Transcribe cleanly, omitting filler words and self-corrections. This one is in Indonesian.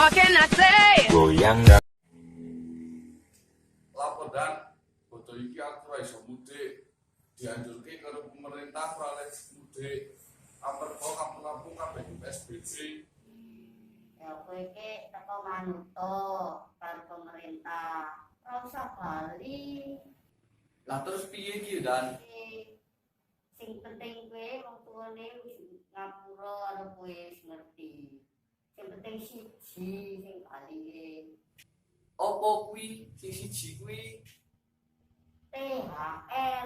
What can I say? Goyang Laporan foto iki aku ora iso mudik. Dianjurke karo pemerintah ora oleh mudik. Amarga kampung-kampung kabeh PSBB. Ya kowe iki teko manut karo pemerintah. Ora usah bali. Lah terus piye iki, Dan? Sing penting kowe wong tuane wis ngapura karo kowe wis ngerti. Sing penting siji sing bali. Apa kuwi sing siji kuwi? THR.